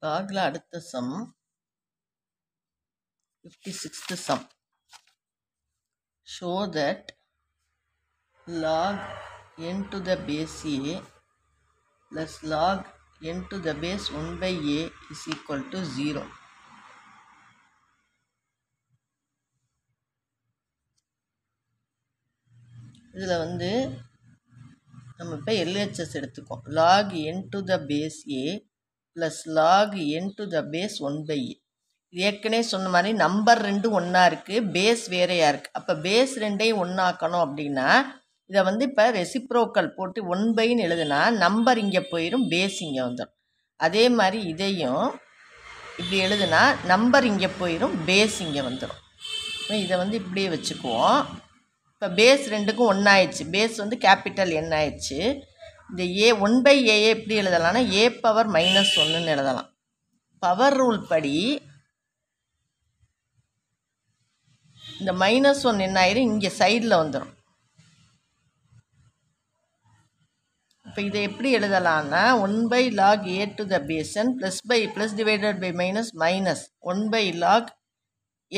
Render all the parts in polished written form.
logல அடுத்த sum 56th sum. Show that log n to the base a plus log n to the base 1 by a is equal to 0. இதில் வந்து நம்ம இப்போ LHS எடுத்துக்கோம். log n to the base a plus log n to the base 1 by a. ஏற்கனவே சொன்ன மாதிரி number ரெண்டு ஒன்றா இருக்குது, பேஸ் வேறையாக இருக்குது. அப்போ பேஸ் ரெண்டையும் ஒன்றாக்கணும் அப்படின்னா இதை வந்து இப்போ ரெசிப்ரோக்கல் போட்டு 1 பைன்னு எழுதுனா நம்பர் இங்கே போயிடும், பேஸ் இங்கே வந்துடும். அதே மாதிரி இதையும் இப்படி எழுதுனா நம்பர் இங்கே போயிடும், பேஸ் இங்கே வந்துடும். இதை வந்து இப்படியே வச்சுக்குவோம். இப்போ பேஸ் ரெண்டுக்கும் ஒன்றாயிடுச்சு, பேஸ் வந்து கேபிட்டல் என் ஆயிடுச்சு. இந்த ஏ 1 by ஏஏ எப்படி எழுதலாம்னா a பவர் -1ன்னு எழுதலாம். பவர் ரூல் படி இந்த -1 என்ன ஆயிரும், இங்கே சைடில் வந்துடும். இப்போ இதை எப்படி எழுதலாம்னா 1 by log a to the base n plus divided by minus 1 by log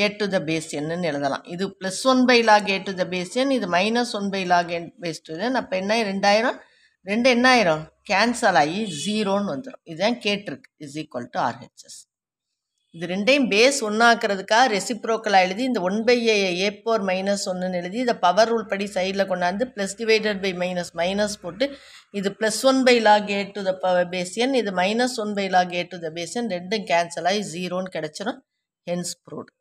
a to the base n எழுதலாம். இது plus 1 by log a to the base n, இது -1 by log n base to n. அப்போ என்ன 2000, ரெண்டு என்ன ஆயிரும், cancel ஆகி 0ன்னு வந்துடும். இதுதான் கேட்டிருக்கு, இஸ் ஈக்குவல் டு RHS. இது ரெண்டையும் பேஸ் ஒன்றாக்கிறதுக்காக ரெசிப்ரோக்கலாக எழுதி இந்த 1 by a பவர் -1ன்னு எழுதி இதை பவர் ரூல் படி சைடில் கொண்டாந்து ப்ளஸ் டிவைடட் பை மைனஸ் போட்டு இது +1 by log a to the base n, இது -1 by log a to the base n, ரெண்டும் கேன்சல் ஆகி 0ன்னு கிடச்சிரும். Hence proved.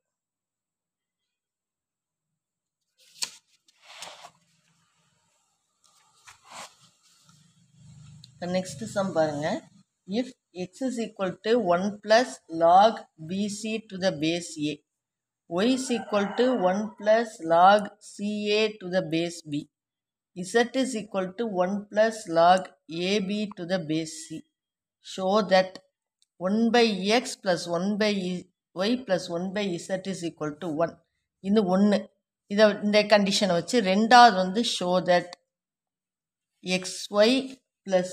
நெக்ஸ்ட் சம் பாருங்க. If x is equal to 1 plus log bc to the base a, y is equal to 1 plus log ca to the base b, z is equal to 1 plus log ab to the base c. Show that 1 by x plus 1 by y plus 1 by z is equal to 1. இது 1. இந்த கண்டிஷனை வச்சு ரெண்டாவது வந்து show that xy plus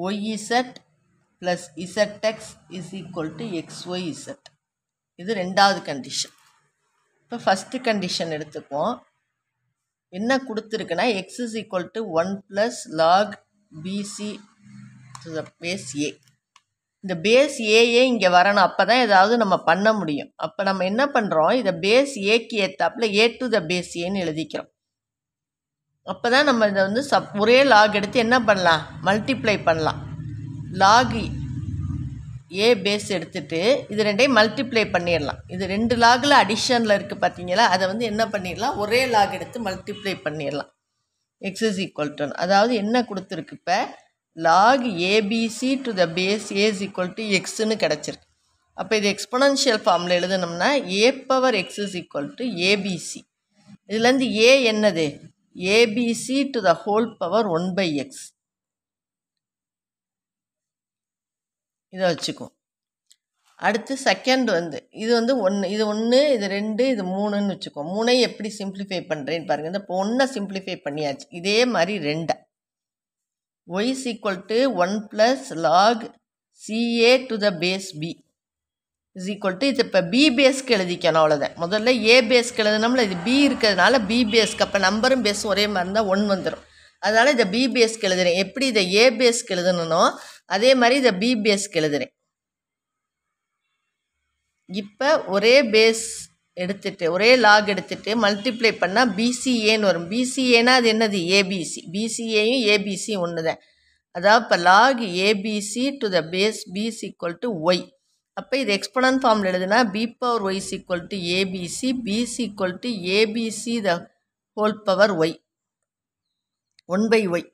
yz plus zx is equal to xyz. இது ரெண்டாவது condition. இப்போ first condition எடுத்துப்போம். என்ன கொடுத்துருக்குன்னா x is equal to 1 plus log bc to the base a. இந்த பேஸ் ஏஏ இங்கே வரணும், அப்போ தான் ஏதாவது நம்ம பண்ண முடியும். அப்போ நம்ம என்ன பண்ணுறோம், இதை பேஸ் ஏக்கு ஏற்றாப்புல a to the base aன்னு எழுதிக்கிறோம். அப்போ தான் நம்ம இதை வந்து ஒரே லாக் எடுத்து என்ன பண்ணலாம், மல்டிப்ளை பண்ணலாம். லாக் ஏ பேஸ் எடுத்துகிட்டு இது ரெண்டையும் மல்டிப்ளை பண்ணிடலாம். இது ரெண்டு லாகில் அடிஷனில் இருக்குது பார்த்தீங்களா, அதை வந்து என்ன பண்ணிடலாம், ஒரே லாக் எடுத்து மல்டிப்ளை பண்ணிடலாம். எக்ஸ் இஸ் ஈக்குவல் டு, அதாவது என்ன கொடுத்துருக்கு, இப்போ log ABC to the base A is equal to எக்ஸ்ன்னு கிடச்சிருக்கு. அப்போ இது எக்ஸ்பொனன்ஷியல் ஃபார்மில் எழுதணும்னா A power X is equal to A B C. இதுலேருந்து ஏ என்னது, ABC to the whole power 1 by x. இதை வச்சுக்கும். அடுத்து செகண்ட் வந்து இது வந்து 1, இது 1, இது 2, இது 3ன்னு வச்சுக்கோம். 3ஐ எப்படி சிம்பிளிஃபை பண்ணுறேன்னு பாருங்கள். இந்த 1 சிம்பிளிஃபை பண்ணியாச்சு. இதே மாதிரி 2 y is equal to 1 plus log ca to the base b is equal to, இது இப்போ பி பேஸ்க்கு எழுதிக்கணும், அவ்வளோதான். முதல்ல ஏ பேஸ்க்கு எழுதினோம்ல, இது பி இருக்கிறதுனால பி பேஸ்க்கு, அப்போ நம்பரும் பேஸும் ஒரே மாதிரி இருந்தால் 1 வந்துடும். அதனால் இதை பி பேஸ்க்கு எழுதுறேன். எப்படி இதை ஏ பேஸ்க்கு எழுதணுனோ அதே மாதிரி இதை பி பேஸ்க்கு எழுதுறேன். இப்போ ஒரே பேஸ் எடுத்துகிட்டு ஒரே லாக் எடுத்துகிட்டு மல்டிப்ளை பண்ணால் பிசிஏன்னு வரும். பிசிஏனா அது என்னது, ஏபிசி. பிசிஏயும் ஏபிசியும் ஒன்று தான். அதாவது இப்போ log ABC to the base B is equal to Y. அப்போ இது எக்ஸ்பொனன்ட் ஃபார்மில் எழுதுனா B power Y is equal to ABC, B is equal to ABC the whole power Y 1 by Y.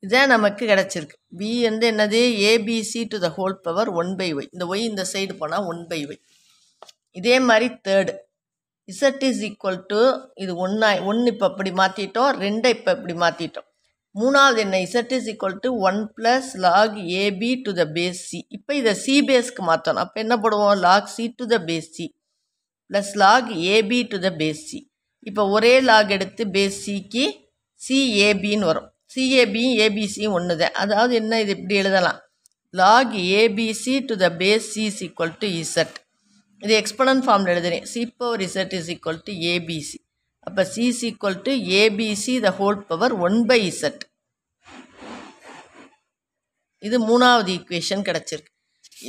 இதுதான் நமக்கு கிடச்சிருக்கு. பி வந்து என்னது, ABC to the whole power 1 by Y. இந்த ஒய் இந்த சைடு போனால் 1 by ஒய். இதே மாதிரி third Z is equal to, இது 1 இப்போ இப்படி மாற்றிட்டோம், 2 இப்போ இப்படி மாற்றிட்டோம். மூணாவது என்ன, Z is equal to 1 plus log AB to the base C. இப்போ இதை சி பேஸ்க்கு மாற்றணும். அப்போ என்ன போடுவோம், log C to the base C plus log AB to the base C. இப்போ ஒரே லாக் எடுத்து பேஸ் சிக்கு சிஏபின்னு வரும். சிஏபியும் ஏபிசியும் ஒன்று தான். அதாவது என்ன, இது இப்படி எழுதலாம், log ABC to the base c is equal to z. இது எக்ஸ்பொனன்ட் ஃபார்மில் எழுதுறேன். c power z is equal to abc. அப்போ c is equal to abc the whole power 1 by z. இது மூணாவது ஈக்குவேஷன் கிடச்சிருக்கு.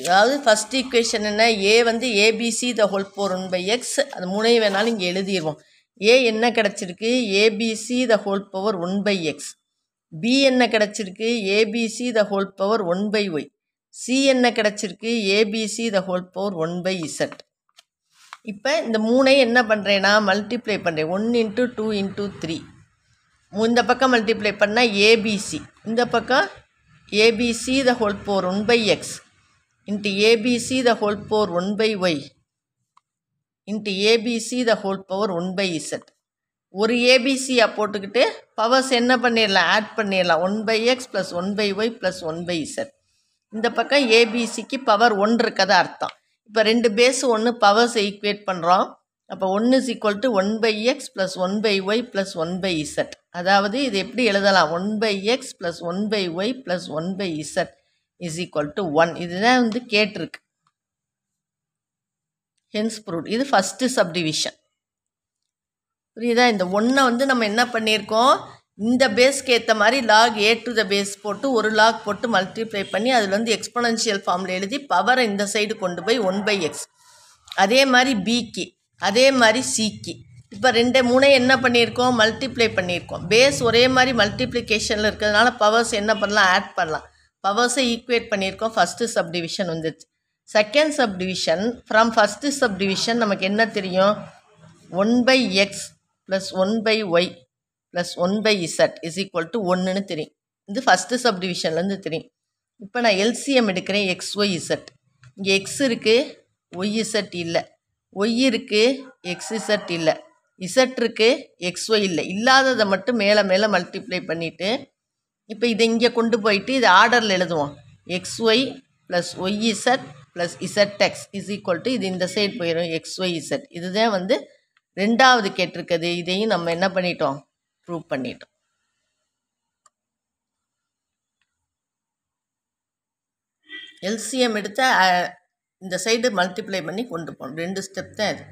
அதாவது ஃபஸ்ட் ஈக்குவேஷன் என்ன, A வந்து ABC the whole power 1 by X. அது மூணையும் வேணாலும் இங்கே எழுதிடுவோம். ஏ என்ன கிடச்சிருக்கு, ABC the whole power 1 by X. B என்ன கிடச்சிருக்கு, ABC the whole power 1 by Y. C என்ன கிடச்சிருக்கு, ABC the whole power 1 by Z. இப்போ இந்த மூணையும் என்ன பண்ணுறேன்னா மல்டிப்ளை பண்ணுறேன். 1 இன்ட்டு 2 இன்ட்டு 3. இந்த பக்கம் மல்டிப்ளை பண்ணால் ஏபிசி, இந்த பக்கம் ABC the whole power 1 by X into ABC the whole power 1 by Y into ABC the whole power 1 by Z. ஒரு ஏபிசியாக போட்டுக்கிட்டு பவர்ஸ் என்ன பண்ணிடலாம், ஆட் பண்ணிடலாம். 1 by X plus 1 by Y plus 1 by Z. இந்த பக்கம் ஏபிசிக்கு பவர் 1 இருக்கதா அர்த்தம். இப்போ ரெண்டு பேஸ் ஒன்று பவர்ஸை ஈக்குவேட் பண்ணுறோம். அப்போ 1 is equal to 1 by X plus 1 by Y plus 1 by Z. அதாவது இது எப்படி எழுதலாம், 1 by X plus 1 by Y plus 1 by Z is equal to 1. இதுதான் வந்து கேட்டிருக்கு. Hence proved. இது ஃபஸ்ட்டு சப்டிவிஷன். புரியுதா? இந்த 1 வந்து நம்ம என்ன பண்ணியிருக்கோம், இந்த பேஸ்க்கு ஏற்ற மாதிரி log A to the base போட்டு ஒரு லாக் போட்டு மல்டிப்ளை பண்ணி அதில் வந்து எக்ஸ்பொனன்ஷியல் ஃபார்மில் எழுதி பவரை இந்த சைடு கொண்டு போய் 1 பை எக்ஸ். அதே மாதிரி பிக்கு, அதே மாதிரி சிக்கு. இப்போ மூணையும் என்ன பண்ணியிருக்கோம், மல்டிப்ளை பண்ணியிருக்கோம். பேஸ் ஒரே மாதிரி மல்டிப்ளிகேஷனில் இருக்கிறதுனால பவர்ஸ் என்ன பண்ணலாம், ஆட் பண்ணலாம். பவர்ஸை ஈக்குவேட் பண்ணியிருக்கோம். ஃபஸ்ட்டு சப்டிவிஷன் வந்துடுச்சு. Second subdivision, from first subdivision நமக்கு என்ன தெரியும், 1 by X plus 1 by Y plus 1 by Z is equal to 1ன்னு தெரியும். இது ஃபஸ்ட்டு சப்டிவிஷன்லேருந்து தெரியும். இப்போ நான் எல்சிஎம் எடுக்கிறேன். X Y Z. இங்கே எக்ஸ் இருக்குது, ஒய் இசட் இல்லை. ஒய் இருக்குது, எக்ஸ் இசட் இல்லை. இசட் இருக்குது, எக்ஸ் ஒய் இல்லை. இல்லாததை மட்டும் மேலே மேலே மல்டிப்ளை பண்ணிவிட்டு இப்போ இதை இங்கே கொண்டு போயிட்டு இது ஆர்டரில் எழுதுவோம். X Y plus Y Z plus Z X is equal to இது இந்த சைடு போயிடும், எக்ஸ் ஒய் இசட். இதுதான் வந்து ரெண்டாவது கேட்டிருக்குது. இதையும் நம்ம என்ன பண்ணிட்டோம், ப்ரூவ் பண்ணிட்டோம். எல்சிஎம் எடுத்த இந்த சைடு மல்டிப்ளை பண்ணி கொண்டு போகணும். 2 ஸ்டெப் தான் இது.